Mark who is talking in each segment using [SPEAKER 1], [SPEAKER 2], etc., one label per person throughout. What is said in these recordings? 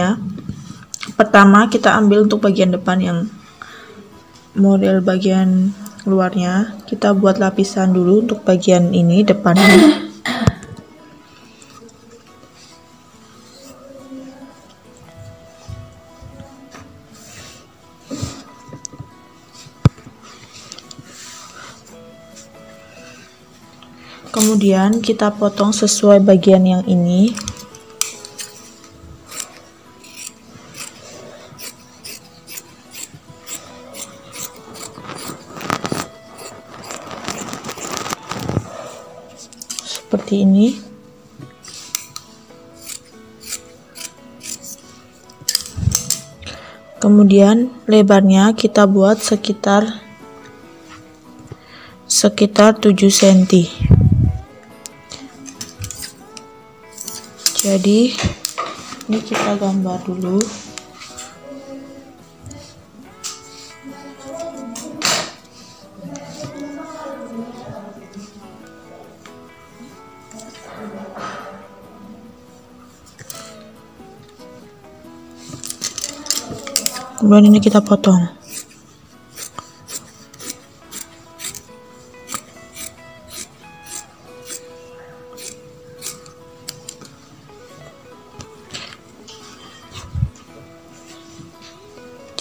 [SPEAKER 1] lapisannya. Pertama kita ambil untuk bagian depan yang model bagian luarnya, kita buat lapisan dulu untuk bagian ini depannya. Kemudian kita potong sesuai bagian yang ini. Seperti ini. Kemudian lebarnya kita buat sekitar 7 cm. Jadi ini kita gambar dulu. Kemudian ini kita potong.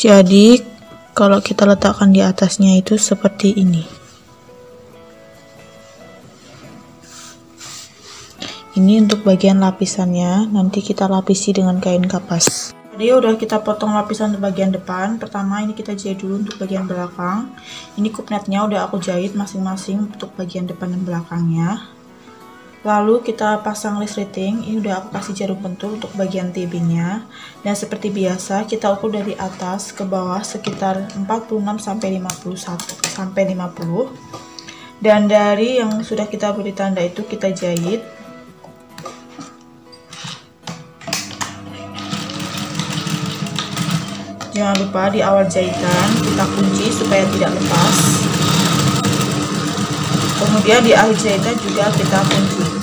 [SPEAKER 1] Jadi kalau kita letakkan di atasnya itu seperti ini. Ini untuk bagian lapisannya, nanti kita lapisi dengan kain kapas. Jadi udah kita potong lapisan untuk bagian depan. Pertama ini kita jahit dulu untuk bagian belakang. Ini kupnetnya udah aku jahit masing-masing untuk bagian depan dan belakangnya. Lalu kita pasang resleting. Ini udah aku kasih jarum pentul untuk bagian tebingnya. Dan seperti biasa kita ukur dari atas ke bawah sekitar 46 sampai 50. Dan dari yang sudah kita beri tanda itu kita jahit. Jangan lupa di awal jahitan kita kunci supaya tidak lepas. Kemudian di akhir jahitan juga kita kunci.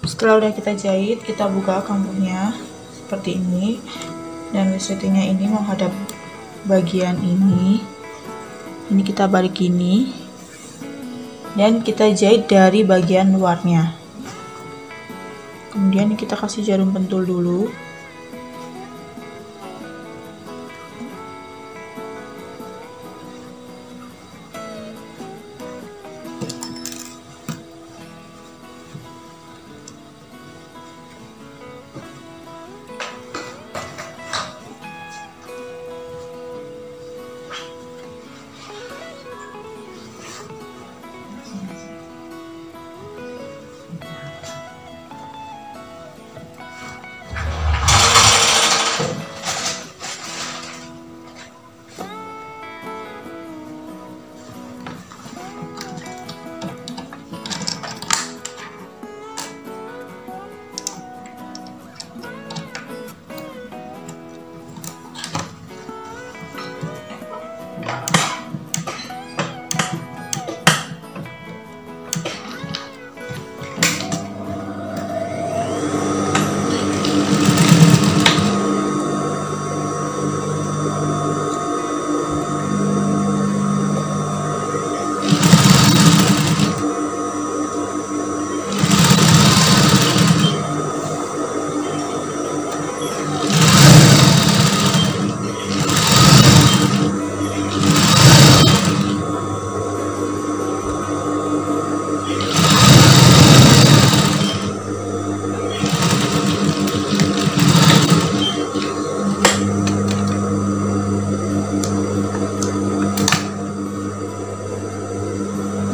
[SPEAKER 1] Setelah udah kita jahit, kita buka kambuhnya seperti ini, dan resletingnya ini menghadap bagian ini. Ini kita balik gini, dan kita jahit dari bagian luarnya. Kemudian kita kasih jarum pentul dulu.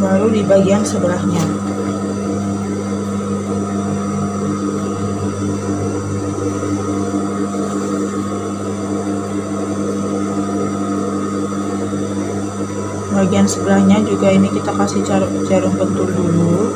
[SPEAKER 1] Baru di bagian sebelahnya. Bagian sebelahnya juga ini kita kasih jarum pentul dulu.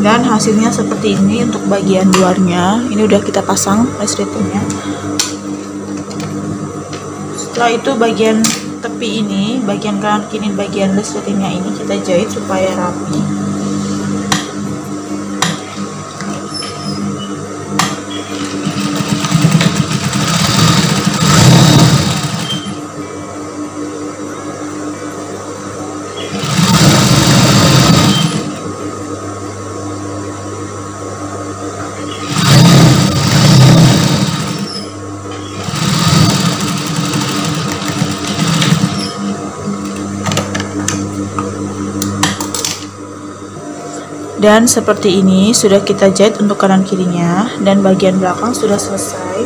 [SPEAKER 1] Dan hasilnya seperti ini untuk bagian luarnya. Ini udah kita pasang resletingnya. Setelah itu bagian tepi ini, bagian kanan kiri bagian resletingnya ini kita jahit supaya rapi. Dan seperti ini sudah kita jahit untuk kanan kirinya, dan bagian belakang sudah selesai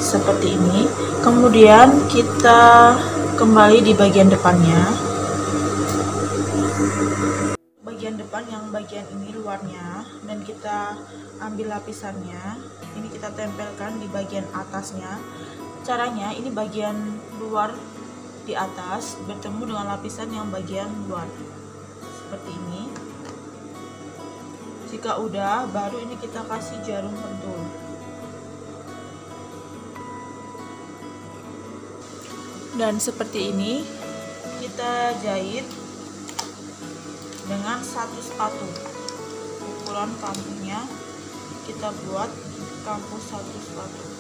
[SPEAKER 1] seperti ini. Kemudian kita kembali di bagian depannya. Bagian depan yang bagian ini luarnya, dan kita ambil lapisannya. Ini kita tempelkan di bagian atasnya. Caranya ini bagian luar di atas bertemu dengan lapisan yang bagian luar seperti ini. Jika udah, baru ini kita kasih jarum pentul. Dan seperti ini kita jahit dengan satu sepatu. Ukuran kampunya kita buat kampu satu sepatu.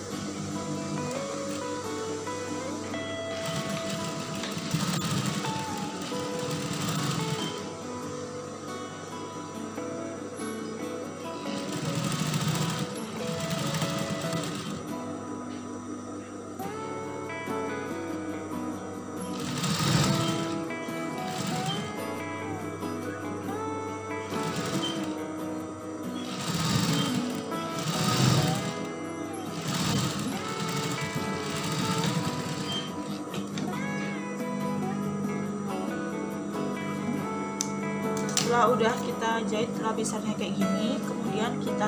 [SPEAKER 1] Setelah udah kita jahit lapisannya kayak gini, kemudian kita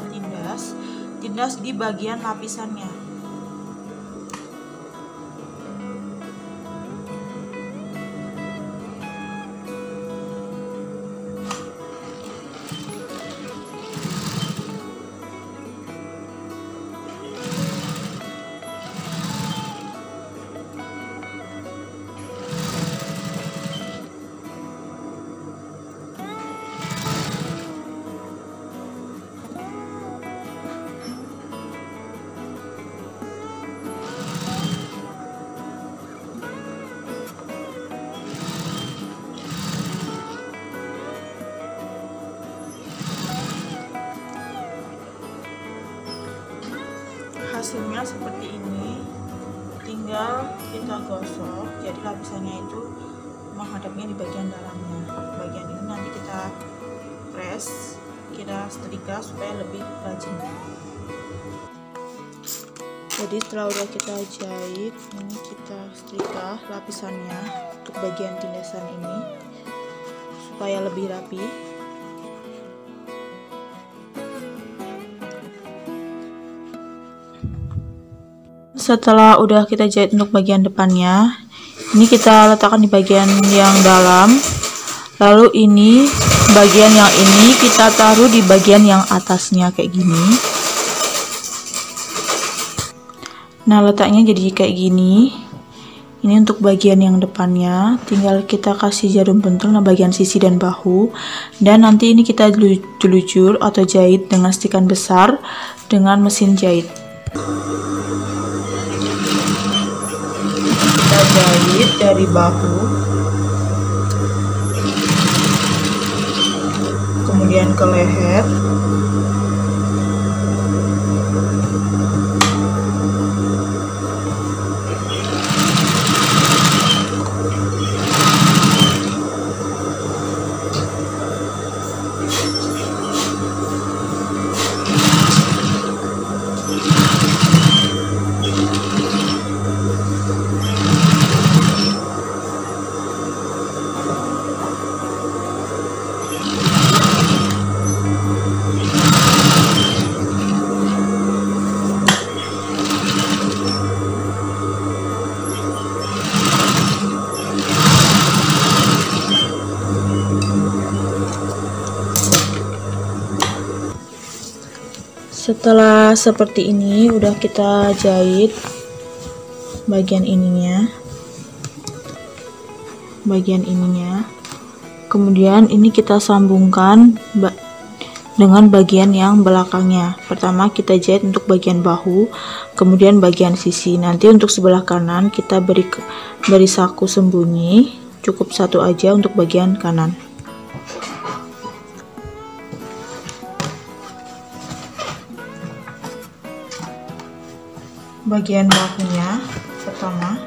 [SPEAKER 1] tindas di bagian lapisannya. Hasilnya seperti ini, tinggal kita gosok, jadi lapisannya itu menghadapnya di bagian dalamnya. Bagian ini nanti kita press, kita setrika supaya lebih rajin. Jadi setelah udah kita jahit, ini kita setrika lapisannya untuk bagian tindasan ini supaya lebih rapi. Setelah udah kita jahit untuk bagian depannya, ini kita letakkan di bagian yang dalam. Lalu ini bagian yang ini kita taruh di bagian yang atasnya kayak gini. Nah, letaknya jadi kayak gini. Ini untuk bagian yang depannya, tinggal kita kasih jarum pentul di bagian sisi dan bahu. Dan nanti ini kita jelujur atau jahit dengan stikan besar dengan mesin jahit. Kita jahit dari bahu, kemudian ke leher, Setelah seperti ini udah kita jahit bagian ininya, kemudian ini kita sambungkan dengan bagian yang belakangnya. Pertama kita jahit untuk bagian bahu, kemudian bagian sisi. Nanti untuk sebelah kanan kita beri saku sembunyi, cukup satu aja untuk bagian kanan. Bagian bahunya pertama,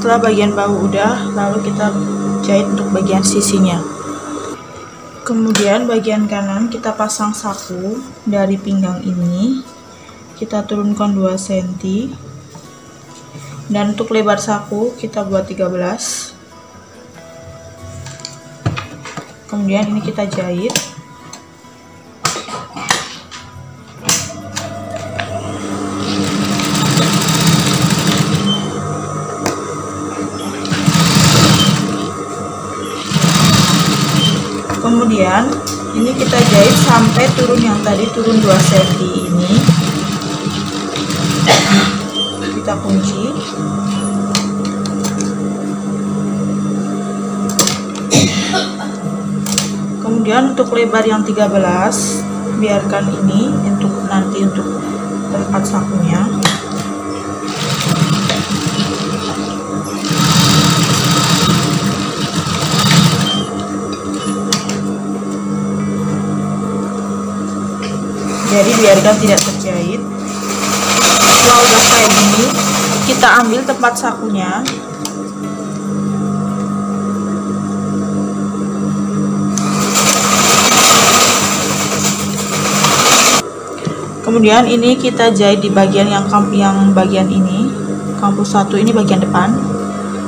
[SPEAKER 1] setelah bagian bahu udah, lalu kita jahit untuk bagian sisinya. Kemudian bagian kanan kita pasang saku dari pinggang ini, kita turunkan 2 cm, dan untuk lebar saku kita buat 13. Kemudian ini kita jahit. Kemudian ini kita jahit sampai turun yang tadi, turun 2 cm ini. Kita kunci. Kemudian untuk lebar yang 13, biarkan ini untuk nanti untuk tempat sakunya. Jadi biarkan tidak terjahit. Setelah udah kayak gini, kita ambil tempat sakunya. Kemudian ini kita jahit di bagian yang bagian ini, kampus 1 ini bagian depan,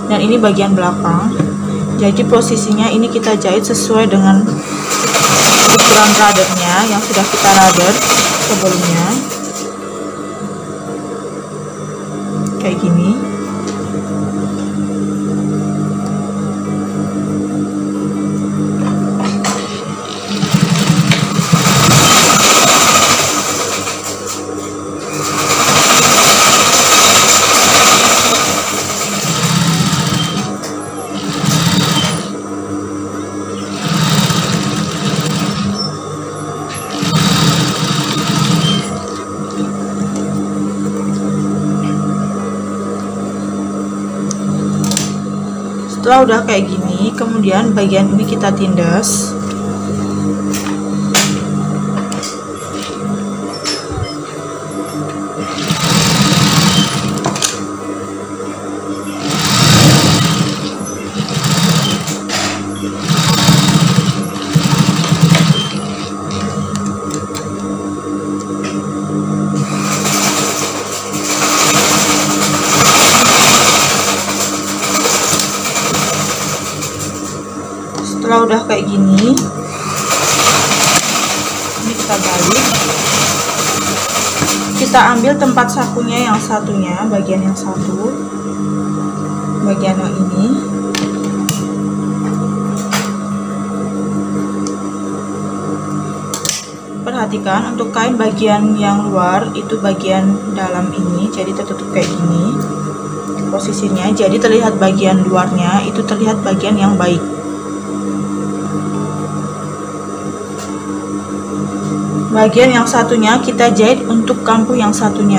[SPEAKER 1] dan ini bagian belakang. Jadi posisinya ini kita jahit sesuai dengan ukuran radernya yang sudah kita rader sebelumnya, kayak gini. Setelah udah kayak gini, kemudian bagian ini kita tindas. Setelah udah kayak gini, ini kita balik, kita ambil tempat sakunya yang satunya, bagian yang satu, bagian yang ini. Perhatikan untuk kain bagian yang luar itu bagian dalam ini, jadi tertutup kayak gini posisinya, jadi terlihat bagian luarnya, itu terlihat bagian yang baik. Bagian yang satunya kita jahit untuk kampuh yang satunya.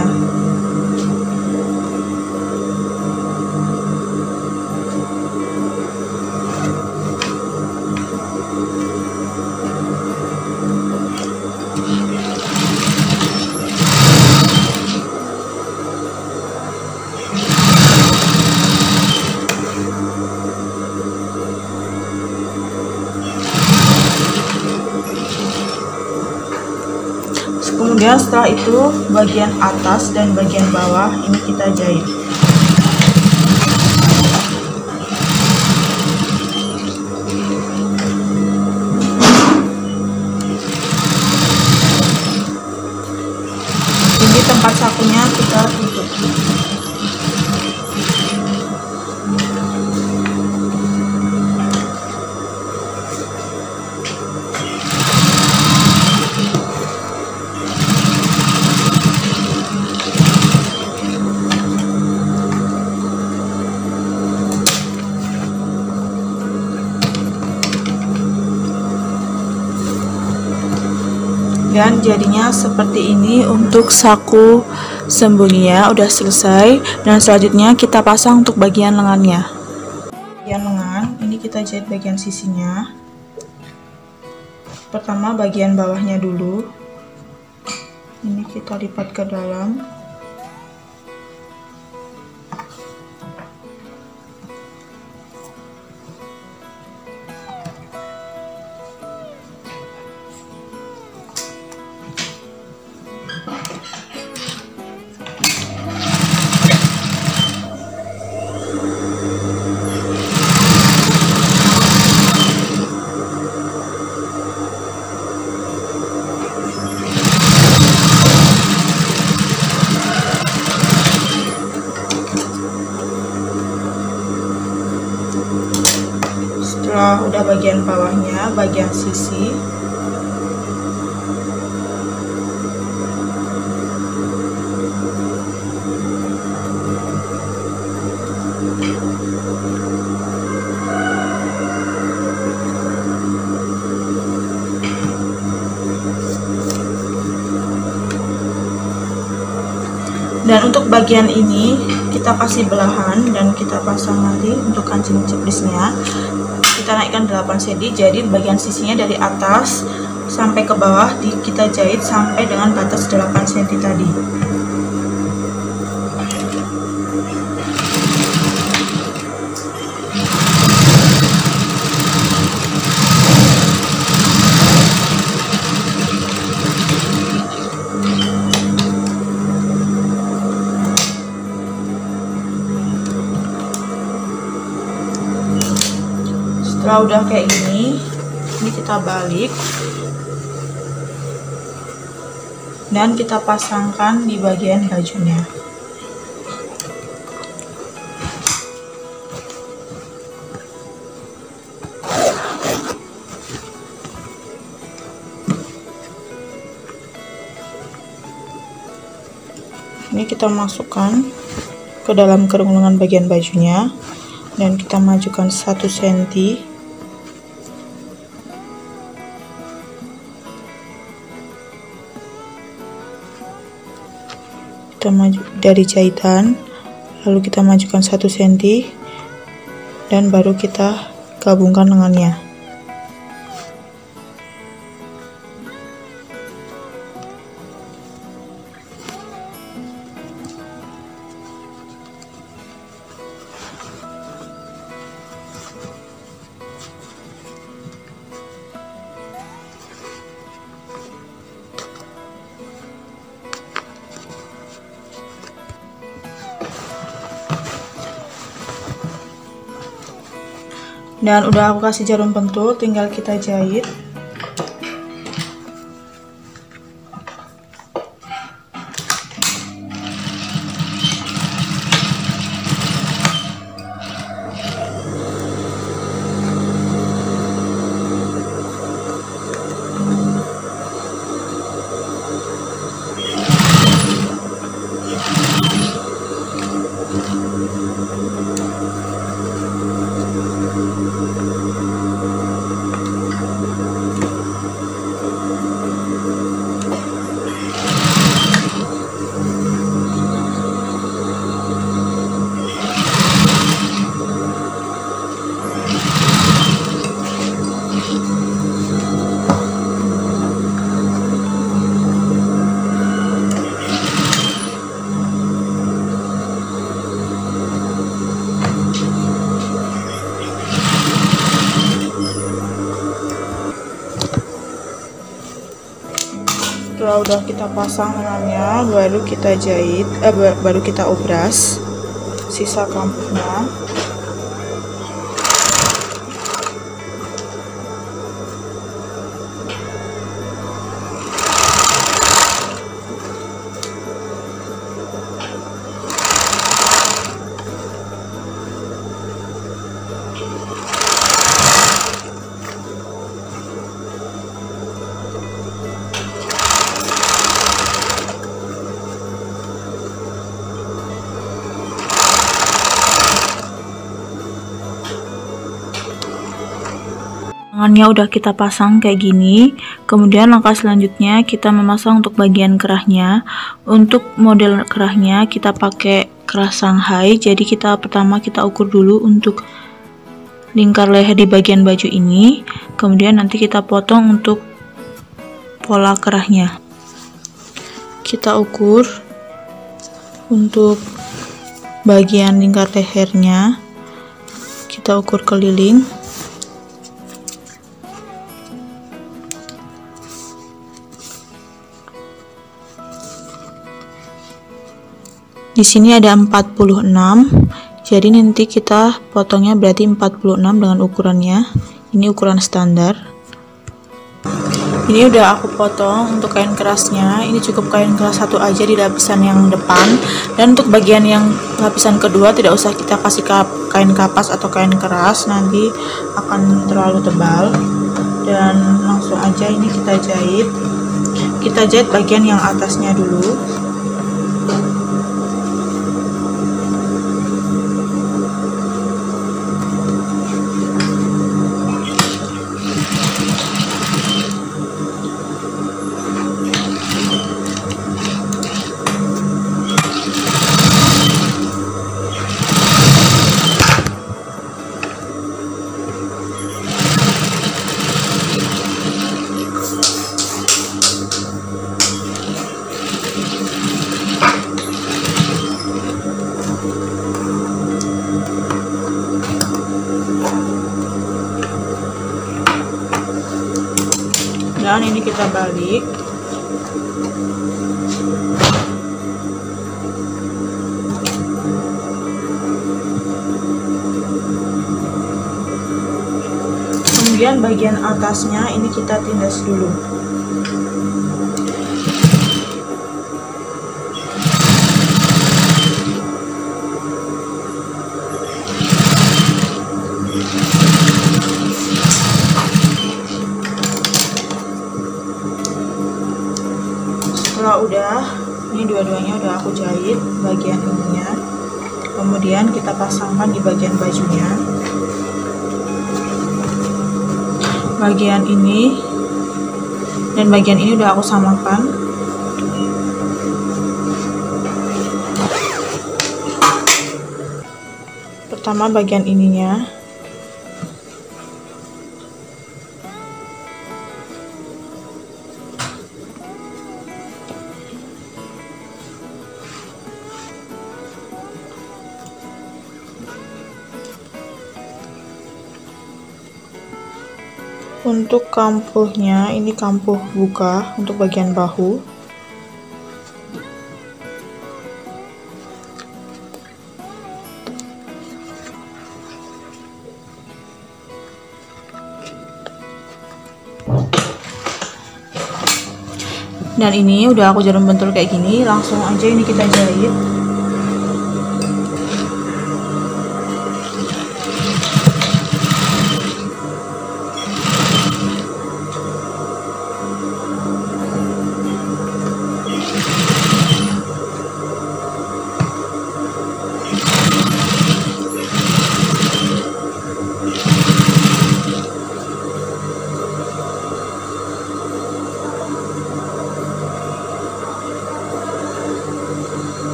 [SPEAKER 1] Kemudian setelah itu bagian atas dan bagian bawah ini kita jahit. Ini tempat sakunya kita tutup. Dan jadinya seperti ini untuk saku sembunyinya udah selesai. Dan selanjutnya kita pasang untuk bagian lengannya. Bagian lengan ini kita jahit bagian sisinya. Pertama bagian bawahnya dulu, ini kita lipat ke dalam. Setelah udah bagian bawahnya, bagian sisi, dan untuk bagian ini kita kasih belahan dan kita pasang nanti untuk kancing ceplisnya. Kita naikkan 8 cm, jadi bagian sisinya dari atas sampai ke bawah kita jahit sampai dengan batas 8 cm tadi. Setelah udah kayak gini, ini kita balik dan kita pasangkan di bagian bajunya. Ini kita masukkan ke dalam kerung lengan bagian bajunya dan kita majukan 1 cm. Kita maju dari jahitan, lalu kita majukan 1 cm dan baru kita gabungkan lengannya. Dan udah aku kasih jarum pentul, tinggal kita jahit. Setelah udah kita pasang lengannya, baru kita jahit, baru kita obras sisa kampuhnya.
[SPEAKER 2] Lengannya udah kita pasang kayak gini. Kemudian langkah selanjutnya kita memasang untuk bagian kerahnya. Untuk model kerahnya kita pakai kerah Shanghai. Jadi pertama kita ukur dulu untuk lingkar leher di bagian baju ini. Kemudian nanti kita potong untuk pola kerahnya. Kita ukur untuk bagian lingkar lehernya. Kita ukur keliling. Di sini ada 46, jadi nanti kita potongnya berarti 46 dengan ukurannya. Ini ukuran standar. Ini udah aku potong untuk kain kerasnya. Ini cukup kain keras satu aja di lapisan yang depan. Dan untuk bagian yang lapisan kedua tidak usah kita kasih kain kapas atau kain keras, nanti akan terlalu tebal. Dan langsung aja ini kita jahit. Kita jahit bagian yang atasnya dulu. Dan ini kita balik. Kemudian bagian atasnya ini kita tindas dulu. Setelah udah, ini dua-duanya udah aku jahit bagian ininya. Kemudian kita pasangkan di bagian bajunya. Bagian ini dan bagian ini udah aku samakan. Pertama bagian ininya. Untuk kampuhnya, ini kampuh buka untuk bagian bahu. Dan ini udah aku jarum bentul kayak gini, langsung aja ini kita jahit.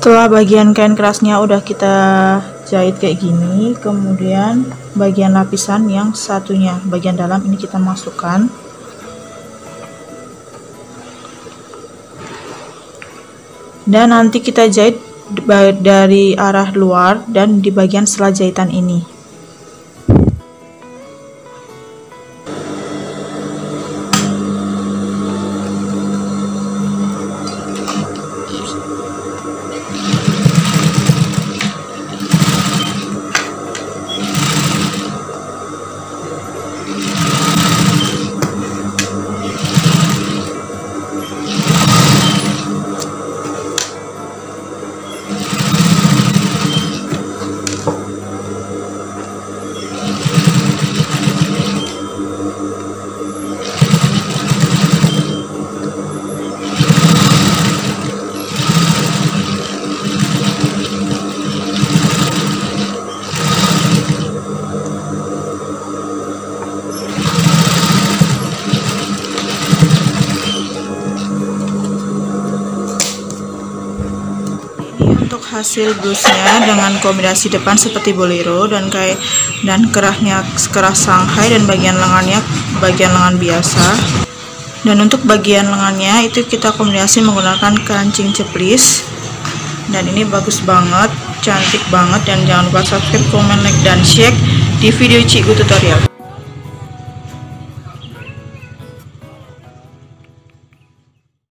[SPEAKER 2] Setelah bagian kain kerasnya udah kita jahit kayak gini, kemudian bagian lapisan yang satunya, bagian dalam ini kita masukkan. Dan nanti kita jahit dari arah luar dan di bagian sela jahitan ini.
[SPEAKER 1] hasil blusnya dengan kombinasi depan seperti bolero dan kerahnya kerah Shanghai dan bagian lengannya bagian lengan biasa. Dan untuk bagian lengannya itu kita kombinasi menggunakan kancing ceplis. Dan ini bagus banget, cantik banget, dan jangan lupa subscribe, comment, like, dan share di video Cikgu tutorial.